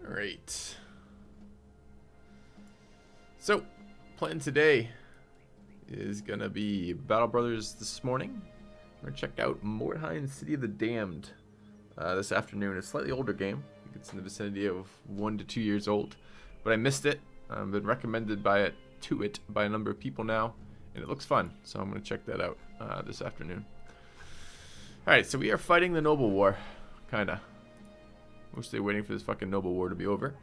Alright. So, plan today is gonna be Battle Brothers this morning. We're gonna check out Mordheim City of the Damned this afternoon. It's a slightly older game. I think it's in the vicinity of 1 to 2 years old. But I missed it. I've been recommended by a number of people now. And it looks fun. So I'm gonna check that out this afternoon. Alright, so we are fighting the Noble War. Kinda. Mostly waiting for this fucking Noble War to be over.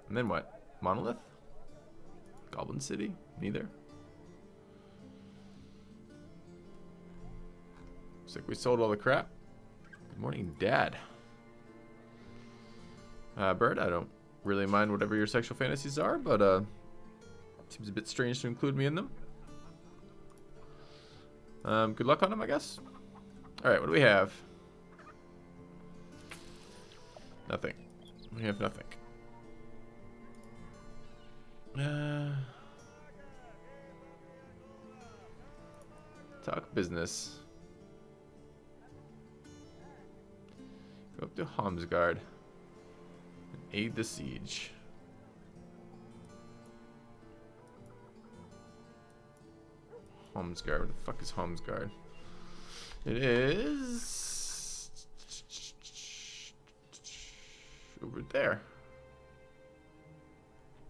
And then what? Monolith? Goblin City? Neither. Looks like we sold all the crap. Good morning, Dad. Bird, I don't really mind whatever your sexual fantasies are, but seems a bit strange to include me in them. Good luck on them, I guess. Alright, what do we have? Nothing. We have nothing. Talk business. Go up to Homsgard and aid the siege. Homsgard, where the fuck is Homsgard? It is over there.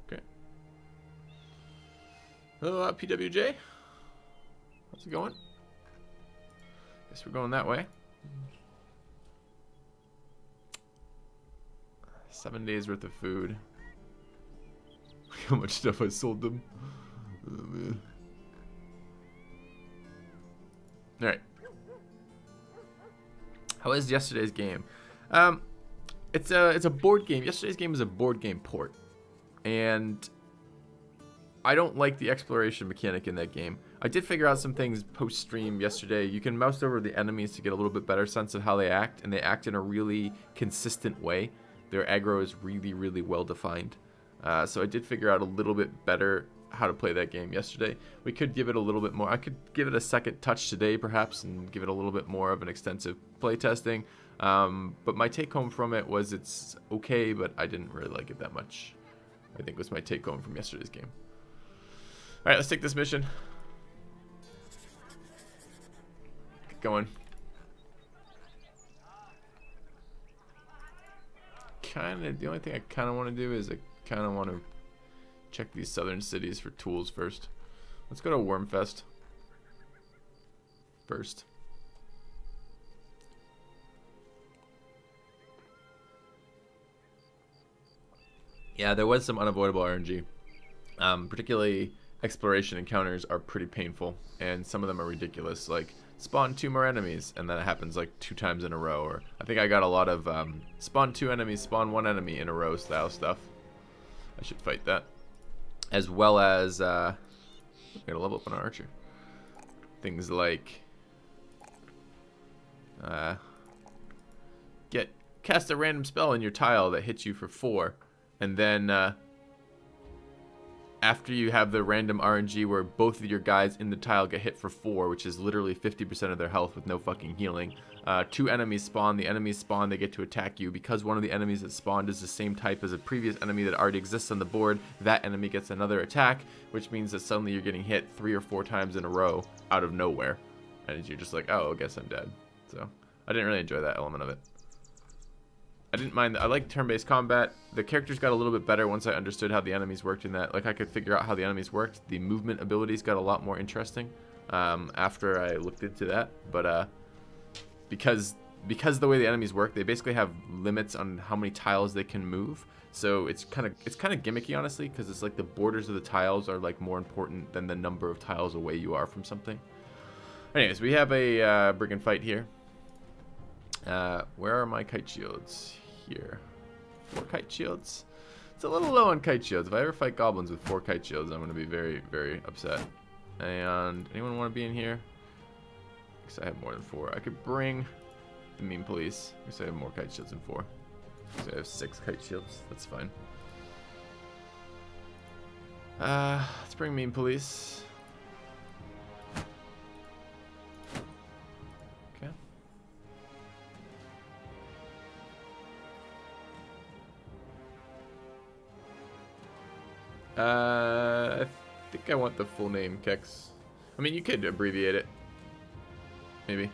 Okay. Hello, PWJ. How's it going? Guess we're going that way. 7 days worth of food. Look how much stuff I sold them. Oh, man. Alright. How was yesterday's game? It's a board game. Yesterday's game is a board game port. And I don't like the exploration mechanic in that game. I did figure out some things post-stream yesterday. You can mouse over the enemies to get a little bit better sense of how they act, and they act in a really consistent way. Their aggro is really, really well defined. So I did figure out a little bit better how to play that game yesterday. We could give it a little bit more. I could give it a second touch today, perhaps, and give it a little bit more of an extensive play testing. But my take home from it was it's okay, but I didn't really like it that much. I think was my take home from yesterday's game. All right, let's take this mission. Get going. The only thing I kind of want to do is I kind of want to check these southern cities for tools first. Let's go to Wormfest first. Yeah, there was some unavoidable RNG. Particularly exploration encounters are pretty painful, and some of them are ridiculous. Like spawn 2 more enemies, and then it happens like 2 times in a row. Or I think I got a lot of spawn 2 enemies, spawn 1 enemy in a row style stuff. I should fight that. As well as, I gotta level up on our archer. Things like, cast a random spell in your tile that hits you for 4, and then, after you have the random RNG where both of your guys in the tile get hit for 4, which is literally 50% of their health with no fucking healing. 2 enemies spawn. The enemies spawn, they get to attack you. Because one of the enemies that spawned is the same type as a previous enemy that already exists on the board, that enemy gets another attack, which means that suddenly you're getting hit 3 or 4 times in a row out of nowhere. And you're just like, oh, I guess I'm dead. So, I didn't really enjoy that element of it. I didn't mind that. I like turn-based combat. The characters got a little bit better once I understood how the enemies worked in that. Like, I could figure out how the enemies worked. The movement abilities got a lot more interesting after I looked into that. But because the way the enemies work, they basically have limits on how many tiles they can move. So it's kind of gimmicky, honestly, because it's like the borders of the tiles are like more important than the number of tiles away you are from something. Anyways, we have a brigand fight here. Where are my kite shields? Here. 4 kite shields? It's a little low on kite shields. If I ever fight goblins with 4 kite shields, I'm going to be very, very upset. And anyone want to be in here? Because I have more than 4. I could bring the meme police. Because I have more kite shields than 4. So I have 6 kite shields. That's fine. Let's bring meme police. I think I want the full name, Kex. I mean, you could abbreviate it. Maybe.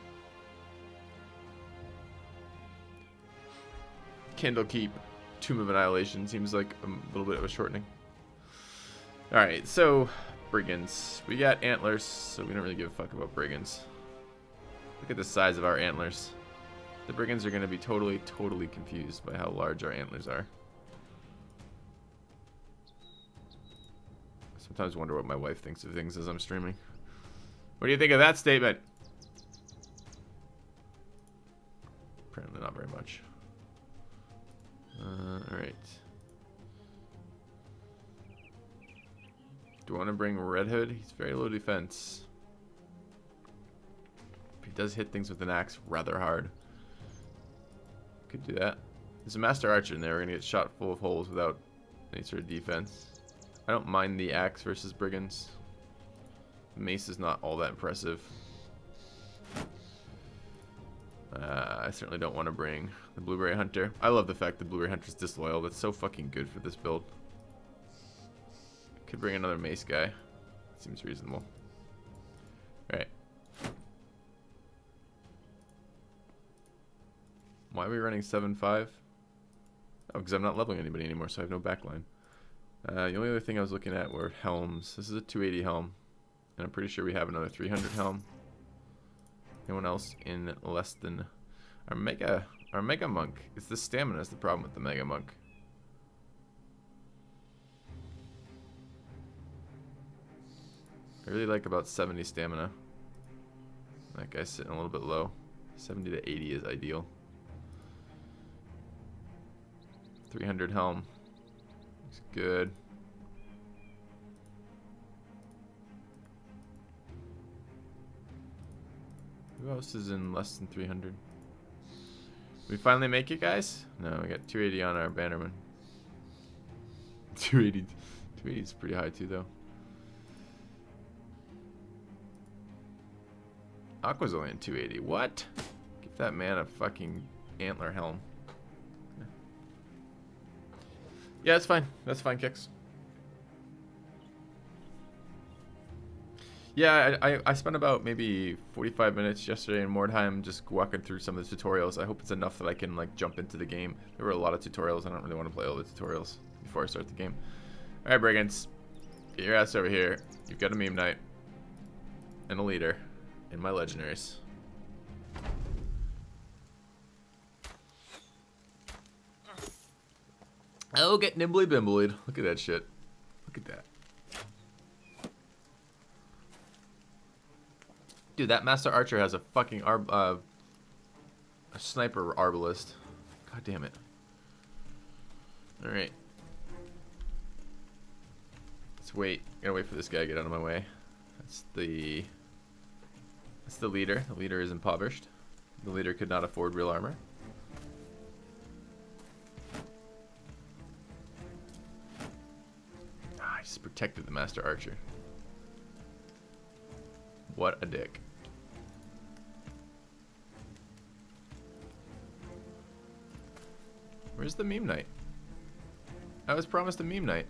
Candlekeep, Tomb of Annihilation seems like a little bit of a shortening. Alright, so brigands. We got antlers, so we don't really give a fuck about brigands. Look at the size of our antlers. The brigands are going to be totally confused by how large our antlers are. Sometimes wonder what my wife thinks of things as I'm streaming. What do you think of that statement? Apparently not very much. Alright. Do I want to bring Red Hood? He's very low defense. He does hit things with an axe rather hard. Could do that. There's a Master Archer in there. We're going to get shot full of holes without any sort of defense. I don't mind the axe versus brigands. Mace is not all that impressive. I certainly don't want to bring the Blueberry Hunter. I love the fact that Blueberry Hunter's disloyal. That's so fucking good for this build. Could bring another mace guy. Seems reasonable. Alright. Why are we running 7-5? Oh, because I'm not leveling anybody anymore, so I have no backline. The only other thing I was looking at were helms. This is a 280 helm. And I'm pretty sure we have another 300 helm. Anyone else in less than our mega monk? It's the stamina is the problem with the mega monk. I really like about 70 stamina. That guy's sitting a little bit low. 70 to 80 is ideal. 300 helm. Looks good. Who else is in less than 300? We finally make it, guys? No, we got 280 on our bannerman. 280. 280 is pretty high too, though. Aqua's only in 280. What? Give that man a fucking antler helm. Yeah, that's fine. That's fine, Kix. Yeah, I spent about maybe 45 minutes yesterday in Mordheim just walking through some of the tutorials. I hope it's enough that I can like jump into the game. There were a lot of tutorials. I don't really want to play all the tutorials before I start the game. Alright, brigands. Get your ass over here. You've got a meme knight. And a leader. In my legendaries. Oh, get nimbly bimblied. Look at that shit. Look at that. Dude, that Master Archer has a fucking a sniper arbalist. God damn it. Alright. Let's wait. Gotta wait for this guy to get out of my way. That's the leader. The leader is impoverished. The leader could not afford real armor. Ah, I just protected the Master Archer. What a dick. Where's the meme knight? I was promised a meme knight.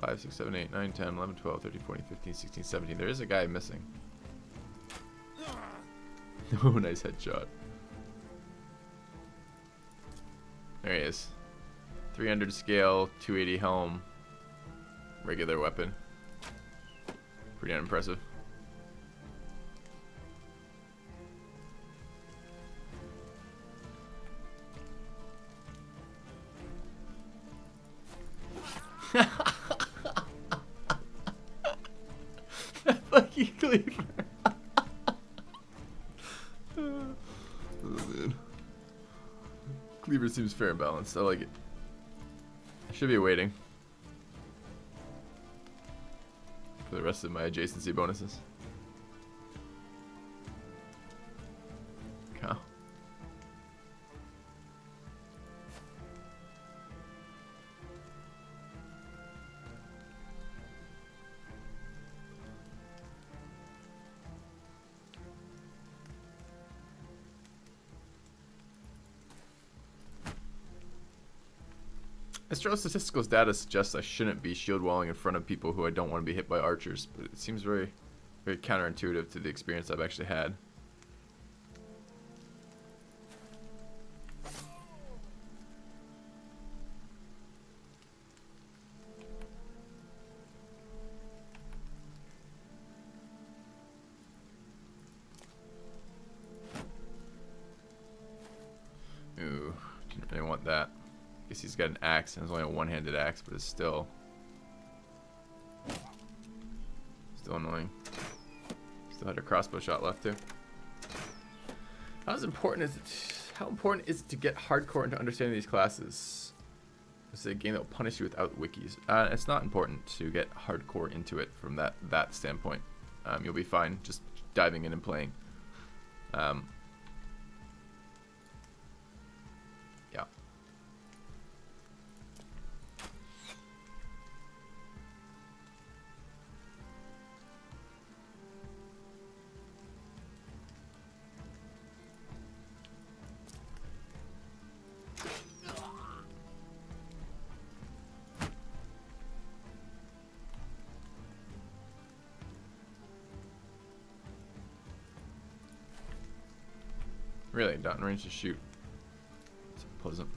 5, 6, 7, 8, 9, 10, 11, 12, 13, 14, 15, 16, 17. There is a guy missing. Oh, nice headshot. There he is. 300 scale, 280 helm. Regular weapon. Pretty unimpressive. That fucking cleaver. Oh, man. Cleaver seems fair and balanced. I like it. I should be waiting for the rest of my adjacency bonuses. Cow. strong statistical data suggests I shouldn't be shield walling in front of people who I don't want to be hit by archers, but it seems very, very counterintuitive to the experience I've actually had. Ooh, didn't really want that. Guess he's got an axe, and it's only a one-handed axe, but it's still annoying. Still had a crossbow shot left too. How important is it to get hardcore into understanding these classes? Is it a game that will punish you without wikis? It's not important to get hardcore into it from that standpoint. You'll be fine just diving in and playing. Yeah. Really, not in range to shoot. It's pleasant.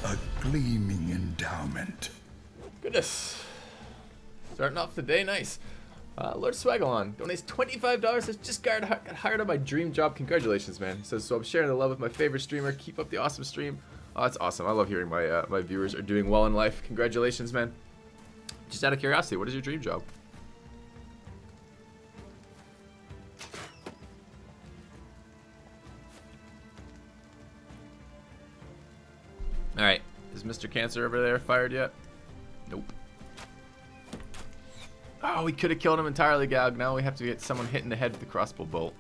A gleaming endowment. Goodness. Starting off the day nice. Lord Swagalon donates $25. Has just got hired on my dream job. Congratulations, man. He says, so I'm sharing the love with my favorite streamer. Keep up the awesome stream. Oh, that's awesome. I love hearing my viewers are doing well in life. Congratulations, man. Just out of curiosity, what is your dream job? Alright. Is Mr. Cancer over there fired yet? Nope. Oh, we could have killed him entirely, Galg. Now we have to get someone hit in the head with the crossbow bolt.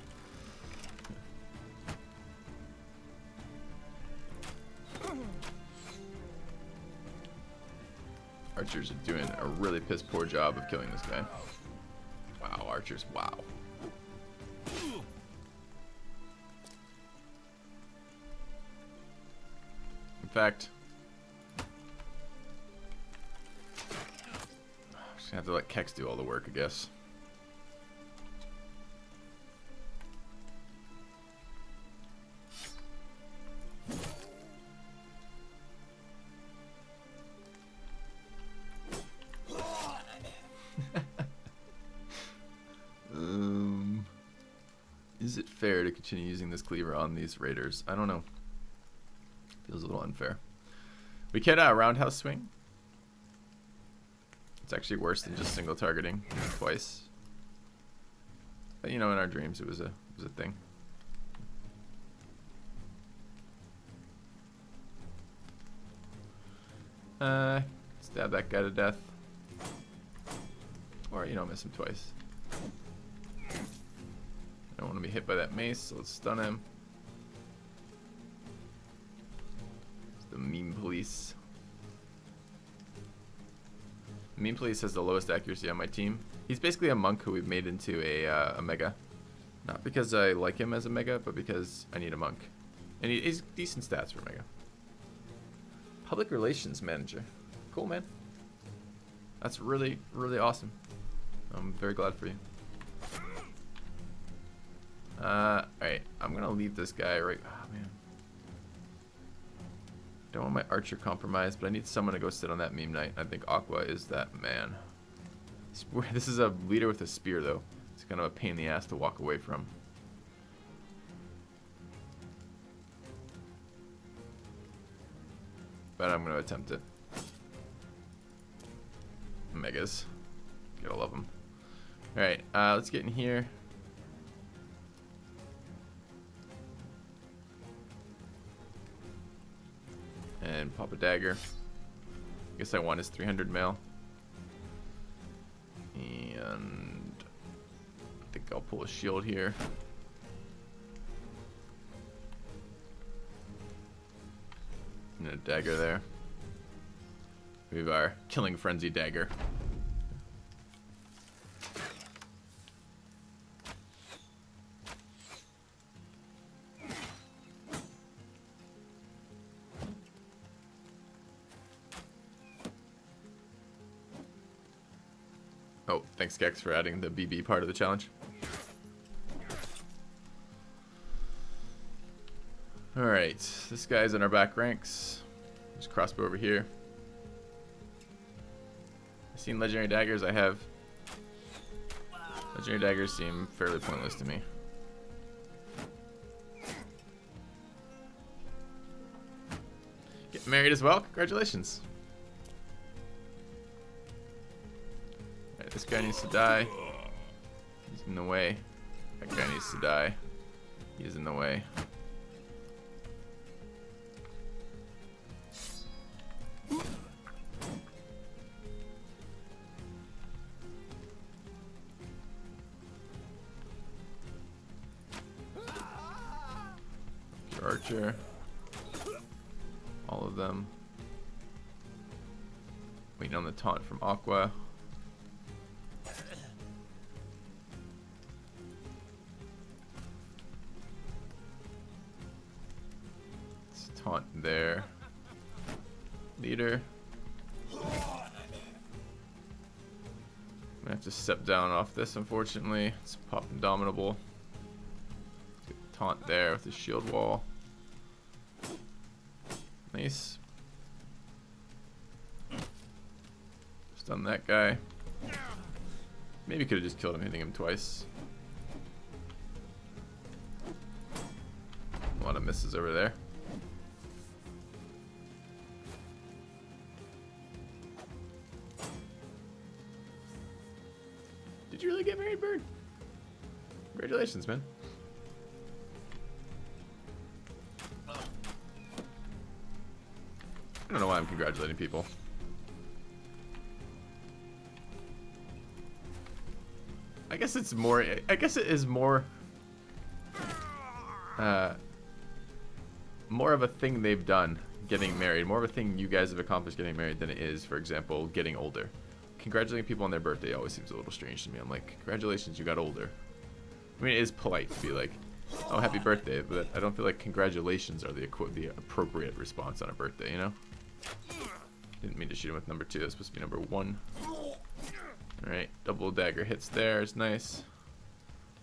Archers are doing a really piss poor job of killing this guy. Wow, archers, wow. In fact, just gonna have to let Kex do all the work, I guess. Is it fair to continue using this cleaver on these raiders? I don't know. Feels a little unfair. We can roundhouse swing. It's actually worse than just single targeting twice. But you know, in our dreams, it was a thing. Stab that guy to death, or you know, miss him twice. I don't want to be hit by that mace, so let's stun him. It's the meme police. Meme police has the lowest accuracy on my team. He's basically a monk who we've made into a mega. Not because I like him as a mega, but because I need a monk. And he's decent stats for mega. Public relations manager. Cool, man. That's really, really awesome. I'm very glad for you. Alright, I'm gonna leave this guy right. Oh man. Don't want my archer compromised, but I need someone to go sit on that meme knight. I think Aqua is that man. This is a leader with a spear, though. It's kind of a pain in the ass to walk away from. But I'm gonna attempt it. Megas. Gotta love them. Alright, let's get in here. And pop a dagger. I guess I want his 300 mil. And I think I'll pull a shield here. And a dagger there. We have our Killing Frenzy dagger. Oh, thanks Gex for adding the BB part of the challenge. Alright, this guy's in our back ranks. Just crossbow over here. I've seen legendary daggers. I have. Legendary daggers seem fairly pointless to me. Get married as well? Congratulations. Alright, this guy needs to die. He's in the way. That guy needs to die. He's in the way. Archer. All of them. Waiting on the taunt from Aqua. It's taunt there. Leader. I'm gonna have to step down off this, unfortunately. It's pop Indomitable. Get the taunt there with the shield wall. Nice. Stun that guy. Maybe could have just killed him, hitting him twice. A lot of misses over there. Did you really get married, Bird? Congratulations, man. I don't know why I'm congratulating people. I guess it's more. I guess it is more. More of a thing they've done, getting married. More of a thing you guys have accomplished getting married than it is, for example, getting older. Congratulating people on their birthday always seems a little strange to me. I'm like, congratulations, you got older. I mean, it is polite to be like, oh, happy birthday, but I don't feel like congratulations are the appropriate response on a birthday, you know? Didn't mean to shoot him with number 2. That's supposed to be number 1. Alright, double dagger hits there. It's nice.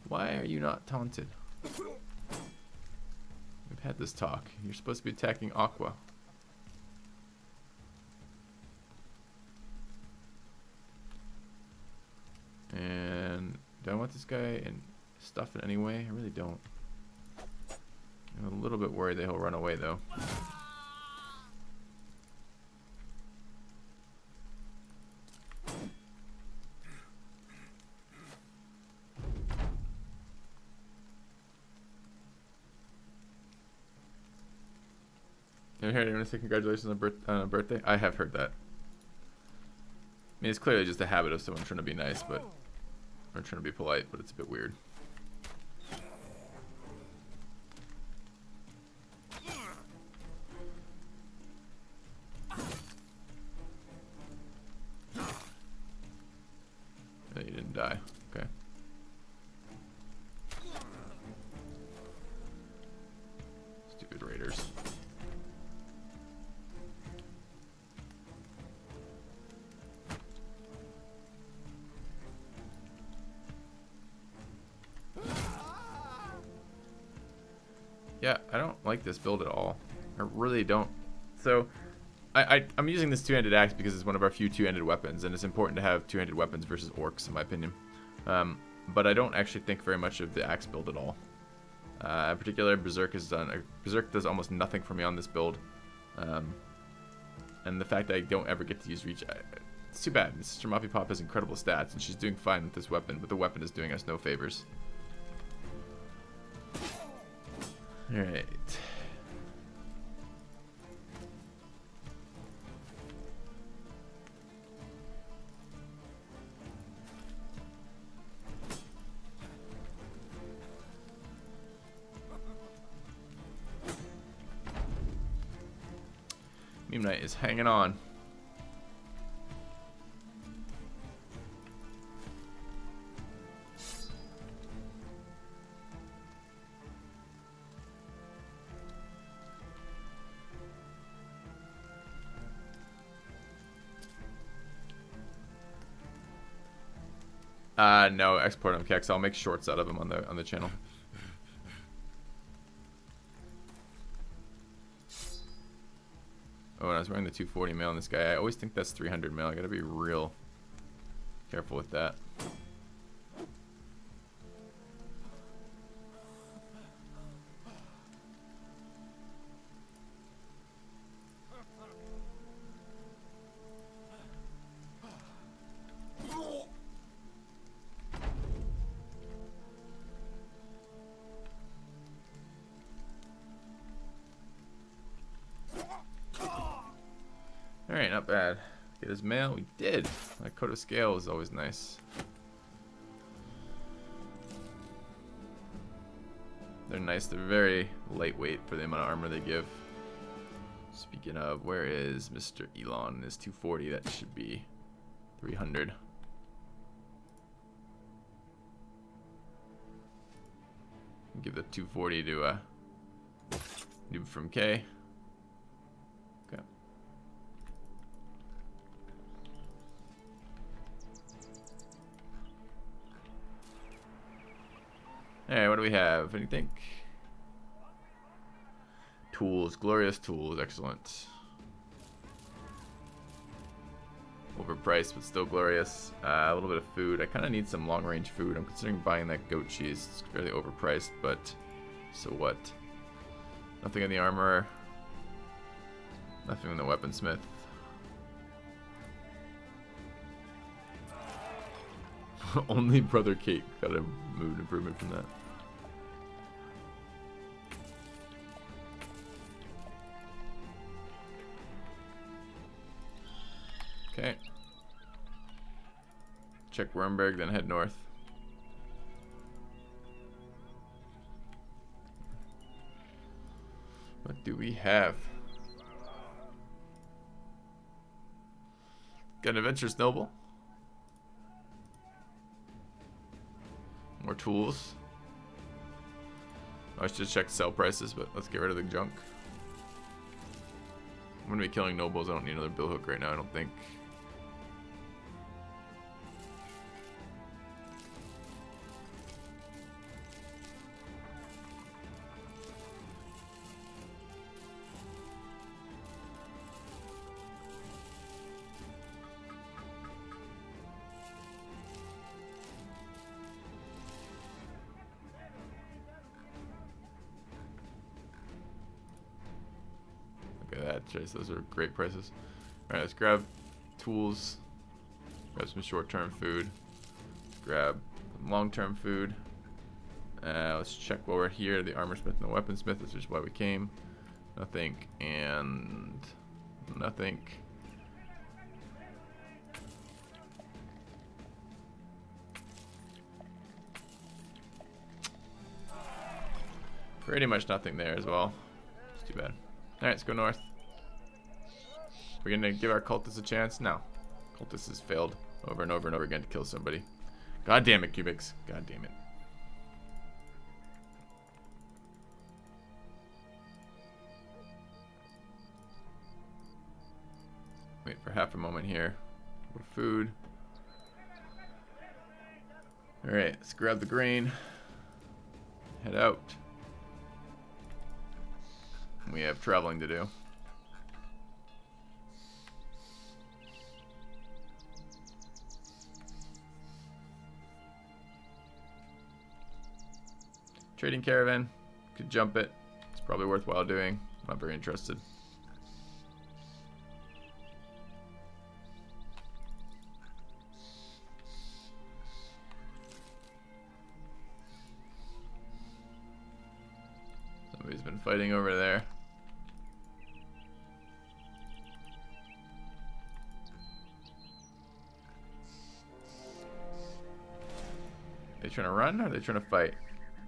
Why are you not taunted? We've had this talk. You're supposed to be attacking Aqua. And do I want this guy and stuff in any way? I really don't. I'm a little bit worried that he'll run away though. Have you heard anyone say congratulations on a birthday? I have heard that. I mean, it's clearly just a habit of someone trying to be nice, but or trying to be polite, but it's a bit weird. Yeah, you didn't die. Okay. Stupid raiders. Yeah, I don't like this build at all. I really don't. So, I'm using this two-handed axe because it's one of our few two-handed weapons, and it's important to have two-handed weapons versus orcs, in my opinion. But I don't actually think very much of the axe build at all. In particular, Berserk does almost nothing for me on this build. And the fact that I don't ever get to use reach, it's too bad. Sister Moppy Pop has incredible stats, and she's doing fine with this weapon, but the weapon is doing us no favors. Alright. Meme Knight is hanging on. No, export them, Kex. I'll make shorts out of them on the channel. Oh, and I was wearing the 240 mil on this guy. I always think that's 300 mil. I gotta be real careful with that. Alright, not bad. Get his mail? We did. That coat of scale is always nice. They're nice. They're very lightweight for the amount of armor they give. Speaking of, where is Mr. Elon and his 240? That should be 300. Give the 240 to Noob from K. Okay. Alright, what do we have? Anything? Tools. Glorious tools. Excellent. Overpriced, but still glorious. A little bit of food. I kind of need some long-range food. I'm considering buying that goat cheese. It's fairly overpriced, but so what? Nothing in the armor. Nothing in the weaponsmith. Only Brother Kate got a mood improvement from that. Okay. Check Wormberg, then head north. What do we have? Got an adventurous noble. More tools. I should check sell prices, but let's get rid of the junk. I'm gonna be killing nobles. I don't need another bill hook right now, I don't think. Jeez, those are great prices. Alright, let's grab tools. Grab some short-term food. Grab some long-term food. Let's check while we're here. The armor smith and the weaponsmith. This is why we came. Nothing and nothing. Pretty much nothing there as well. It's too bad. Alright, let's go north. We're gonna give our cultists a chance? No. Cultist has failed over and over and over again to kill somebody. God damn it, Cubics. God damn it. Wait for half a moment here. More food. Alright, let's grab the grain. Head out. We have traveling to do. Trading caravan, could jump it. It's probably worthwhile doing. Not very interested. Somebody's been fighting over there. Are they trying to run or are they trying to fight?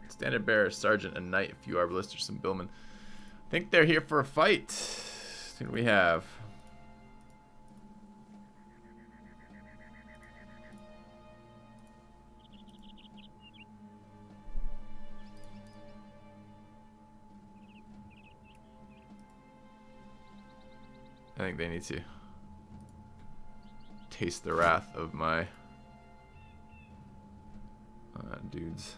Standard bearer, sergeant, a knight, a few arbalists, or some billmen. I think they're here for a fight. What do we have? I think they need to taste the wrath of my Dudes.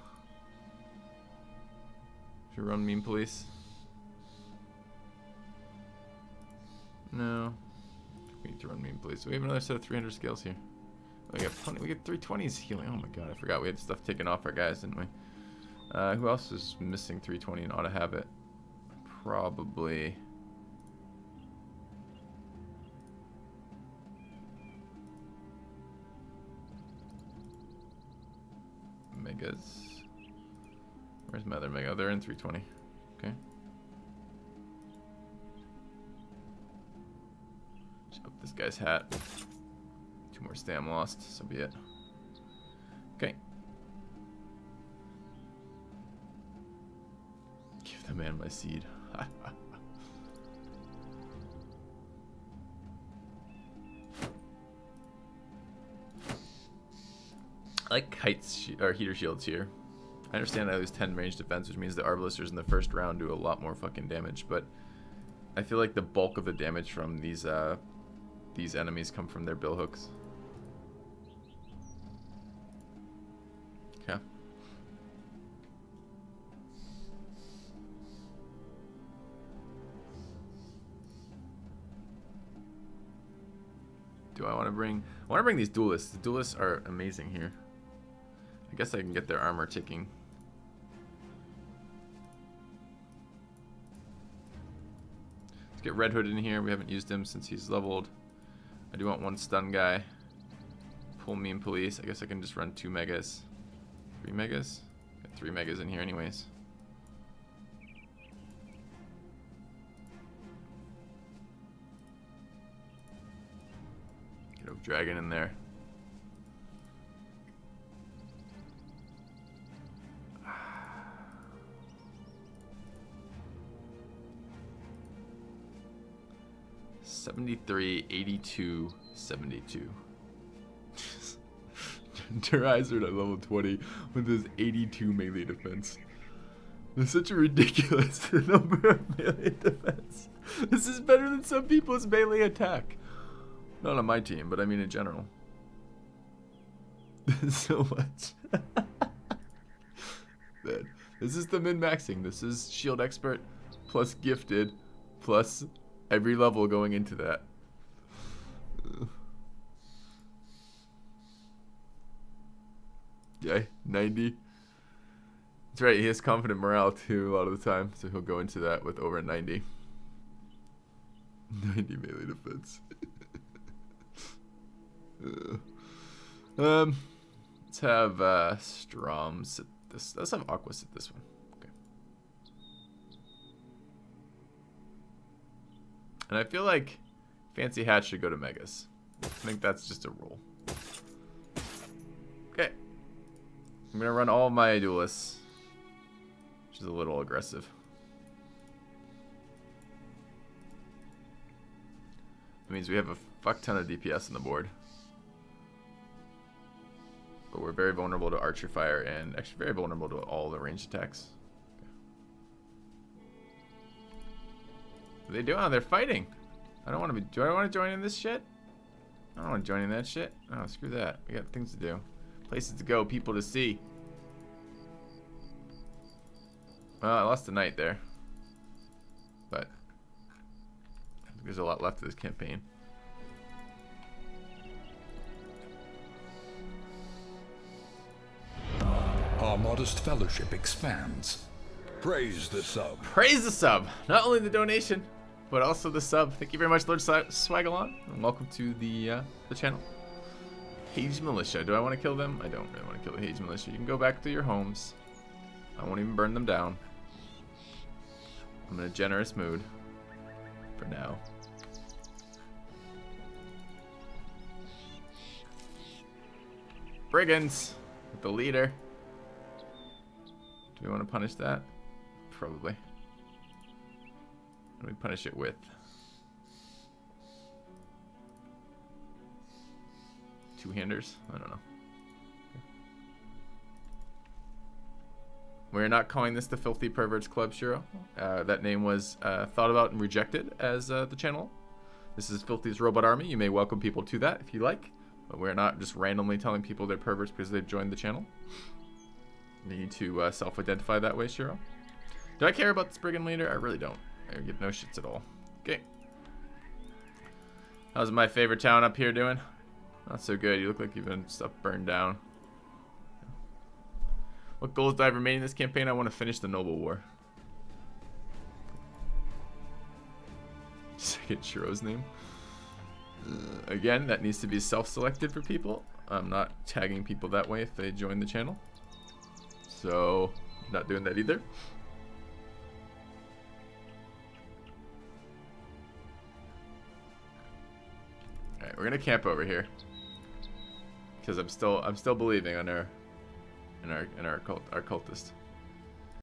Should we run meme police? No. We need to run meme police. We have another set of 300 scales here. We got plenty. We get 320s healing. Oh my god, I forgot we had stuff taken off our guys, didn't we? Who else is missing 320 and ought to have it? Probably. Megas. Where's my other mega? Oh, they're in 320. Okay. Just up this guy's hat. 2 more stam lost, so be it. Okay. Give the man my seed. I like kites or heater shields here. I understand I lose 10 range defense, which means the arbalisters in the first round do a lot more fucking damage, but I feel like the bulk of the damage from these enemies come from their bill hooks. Okay. Do I want to bring... I want to bring these duelists. The duelists are amazing here. I guess I can get their armor ticking. Let's get Red Hood in here. We haven't used him since he's leveled. I do want 1 stun guy. Pull meme police. I guess I can just run 2 megas. 3 megas? Got 3 megas in here anyways. Get a dragon in there. $73, $82, $72. Derizer at level 20 with his 82 melee defense. There's such a ridiculous number of melee defense. This is better than some people's melee attack. Not on my team, but I mean in general. So much. Man, this is the min-maxing. This is shield expert plus gifted plus every level going into that. Yeah, 90. That's right, he has confident morale too a lot of the time, so he'll go into that with over 90. 90 melee defense. Let's have Strom sit this. Let's have Aqua sit this one. Okay. And I feel like Fancy Hat should go to Megas. I think that's just a rule. Okay. I'm gonna run all my duelists, which is a little aggressive. That means we have a fuck ton of DPS on the board. But we're very vulnerable to archer fire and actually very vulnerable to all the ranged attacks. Okay. What are they doing? Oh, they're fighting. I don't want to be. Do I want to join in this shit? I don't want to join in that shit. Oh, screw that. We got things to do. Places to go, people to see. Well, I lost a knight there. But I think there's a lot left of this campaign. Our modest fellowship expands. Praise the sub. Praise the sub. Not only the donation, but also the sub. Thank you very much, Lord Swagalon, and welcome to the channel. Hage Militia. Do I want to kill them? I don't really want to kill the Hage Militia. You can go back to your homes. I won't even burn them down. I'm in a generous mood for now. Brigands with the leader. Do we want to punish that? Probably. What do we punish it with? Two-handers? I don't know. Okay. We're not calling this the Filthy Perverts Club, Shiro. That name was thought about and rejected as the channel. This is Filthy's Robot Army. You may welcome people to that if you like. But we're not just randomly telling people they're perverts because they've joined the channel. need to self-identify that way, Shiro. Do I care about this brigand leader? I really don't. I give no shits at all. Okay. How's my favorite town up here doing? Not so good. You look like you've been stuff burned down. What goals do I have remaining in this campaign? I want to finish the Noble War. Second Shiro's name. Again, that needs to be self-selected for people. I'm not tagging people that way if they join the channel. So, not doing that either. Alright, we're gonna camp over here. Because I'm still believing on our cultist.